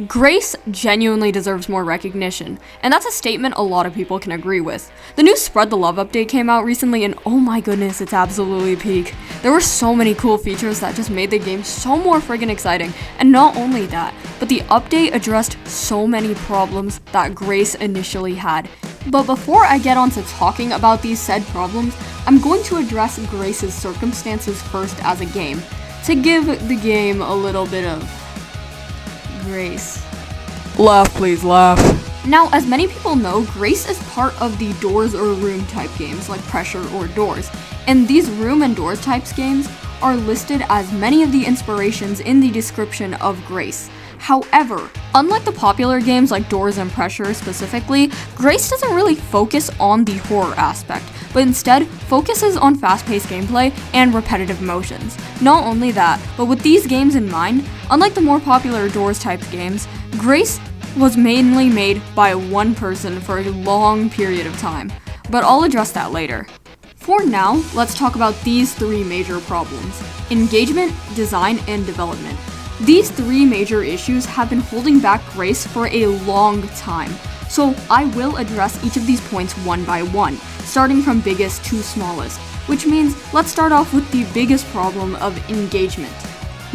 Grace genuinely deserves more recognition, and that's a statement a lot of people can agree with. The new Spread the Love update came out recently, and oh my goodness, it's absolutely peak. There were so many cool features that just made the game so more friggin' exciting, and not only that, but the update addressed so many problems that Grace initially had. But before I get on to talking about these said problems, I'm going to address Grace's circumstances first as a game, to give the game a little bit of grace. Laugh, please, laugh. Now, as many people know, Grace is part of the doors or room type games like Pressure or Doors, and these room and doors types games are listed as many of the inspirations in the description of Grace. However, unlike the popular games like Doors and Pressure specifically, Grace doesn't really focus on the horror aspect, but instead focuses on fast-paced gameplay and repetitive motions. Not only that, but with these games in mind, unlike the more popular Doors type games, Grace was mainly made by one person for a long period of time, but I'll address that later. For now, let's talk about these three major problems: engagement, design, and development. These three major issues have been holding back Grace for a long time, so I will address each of these points one by one, starting from biggest to smallest, which means let's start off with the biggest problem of engagement.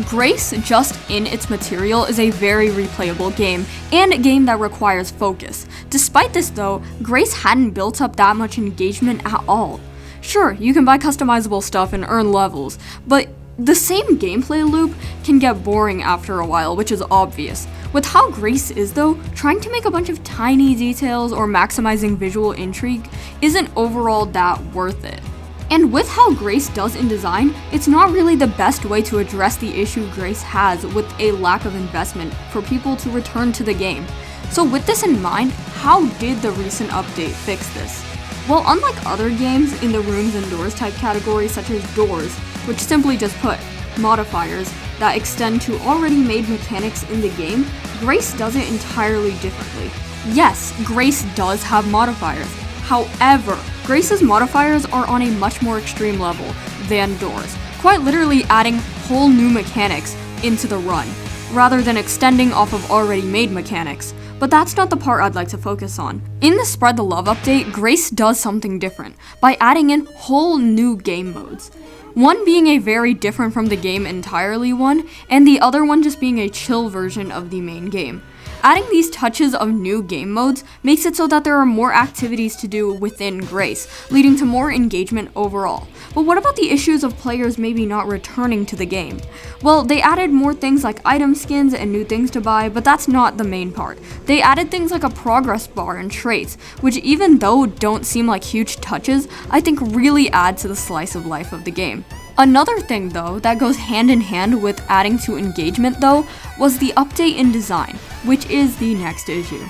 Grace, just in its material, is a very replayable game, and a game that requires focus. Despite this though, Grace hadn't built up that much engagement at all. Sure, you can buy customizable stuff and earn levels, but the same gameplay loop can get boring after a while, which is obvious. With how Grace is though, trying to make a bunch of tiny details or maximizing visual intrigue isn't overall that worth it. And with how Grace does in design, it's not really the best way to address the issue Grace has with a lack of investment for people to return to the game. So with this in mind, how did the recent update fix this? Well, unlike other games in the rooms and doors type category such as Doors, which simply just put modifiers that extend to already made mechanics in the game, Grace does it entirely differently. Yes, Grace does have modifiers. However, Grace's modifiers are on a much more extreme level than Doors, quite literally adding whole new mechanics into the run, rather than extending off of already made mechanics. But that's not the part I'd like to focus on. In the Spread the Love update, Grace does something different by adding in whole new game modes. One being a very different from the game entirely one, and the other one just being a chill version of the main game. Adding these touches of new game modes makes it so that there are more activities to do within Grace, leading to more engagement overall. But what about the issues of players maybe not returning to the game? Well, they added more things like item skins and new things to buy, but that's not the main part. They added things like a progress bar and traits, which even though don't seem like huge touches, I think really add to the slice of life of the game. Another thing though that goes hand in hand with adding to engagement though was the update in design, which is the next issue.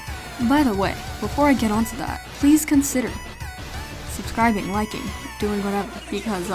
By the way, before I get onto that, please consider subscribing, liking, doing whatever, because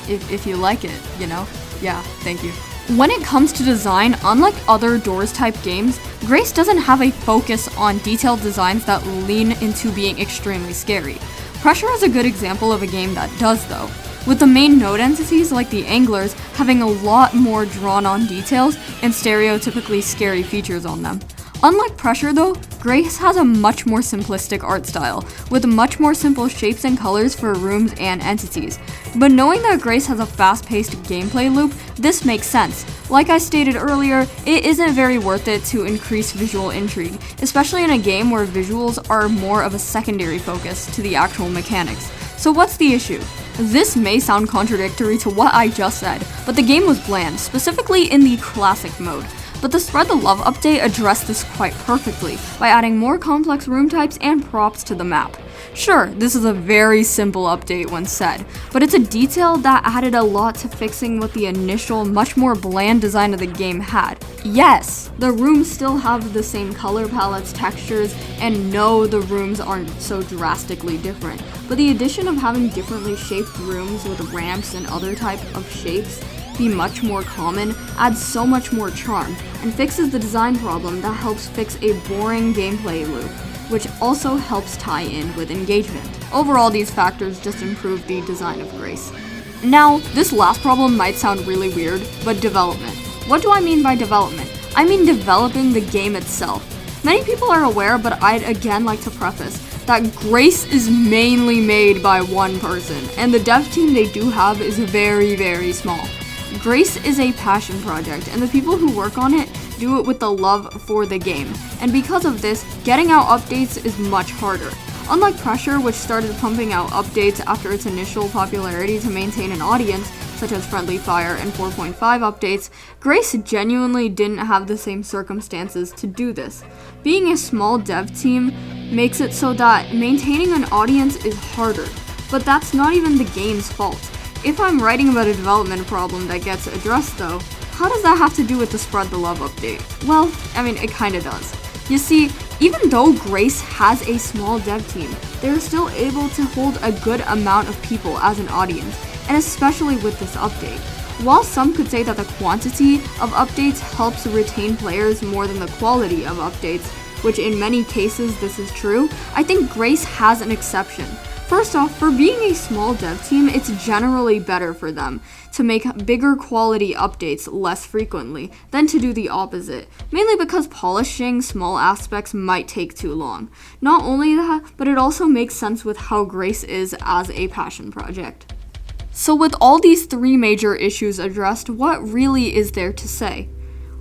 if you like it, you know, yeah, thank you. When it comes to design, unlike other Doors type games, Grace doesn't have a focus on detailed designs that lean into being extremely scary. Pressure is a good example of a game that does though, with the main node entities like the anglers having a lot more drawn on details and stereotypically scary features on them. Unlike Pressure though, Grace has a much more simplistic art style, with much more simple shapes and colors for rooms and entities. But knowing that Grace has a fast-paced gameplay loop, this makes sense. Like I stated earlier, it isn't very worth it to increase visual intrigue, especially in a game where visuals are more of a secondary focus to the actual mechanics. So what's the issue? This may sound contradictory to what I just said, but the game was bland, specifically in the classic mode. But the Spread the Love update addressed this quite perfectly by adding more complex room types and props to the map. Sure, this is a very simple update when said, but it's a detail that added a lot to fixing what the initial, much more bland design of the game had. Yes, the rooms still have the same color palettes, textures, and no, the rooms aren't so drastically different, but the addition of having differently shaped rooms with ramps and other type of shapes be much more common adds so much more charm and fixes the design problem that helps fix a boring gameplay loop, which also helps tie in with engagement. Overall, these factors just improve the design of Grace. Now, this last problem might sound really weird, but development. What do I mean by development? I mean developing the game itself. Many people are aware, but I'd again like to preface that Grace is mainly made by one person, and the dev team they do have is very, very small. Grace is a passion project, and the people who work on it do it with the love for the game, and because of this, getting out updates is much harder. Unlike Pressure, which started pumping out updates after its initial popularity to maintain an audience, such as Friendly Fire and 4.5 updates, Grace genuinely didn't have the same circumstances to do this. Being a small dev team makes it so that maintaining an audience is harder, but that's not even the game's fault. If I'm writing about a development problem that gets addressed though, how does that have to do with the Spread the Love update? Well, I mean, it kinda does. You see, even though Grace has a small dev team, they're still able to hold a good amount of people as an audience, and especially with this update. While some could say that the quantity of updates helps retain players more than the quality of updates, which in many cases this is true, I think Grace has an exception. First off, for being a small dev team, it's generally better for them to make bigger quality updates less frequently than to do the opposite, mainly because polishing small aspects might take too long. Not only that, but it also makes sense with how Grace is as a passion project. So with all these three major issues addressed, what really is there to say?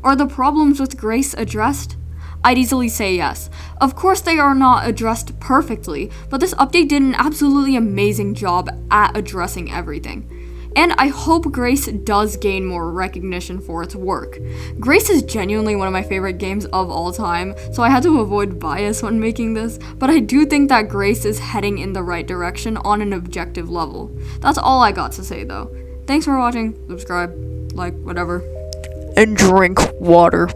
Are the problems with Grace addressed? I'd easily say yes. Of course they are not addressed perfectly, but this update did an absolutely amazing job at addressing everything. And I hope Grace does gain more recognition for its work. Grace is genuinely one of my favorite games of all time, so I had to avoid bias when making this, but I do think that Grace is heading in the right direction on an objective level. That's all I got to say though. Thanks for watching, subscribe, like, whatever. And drink water.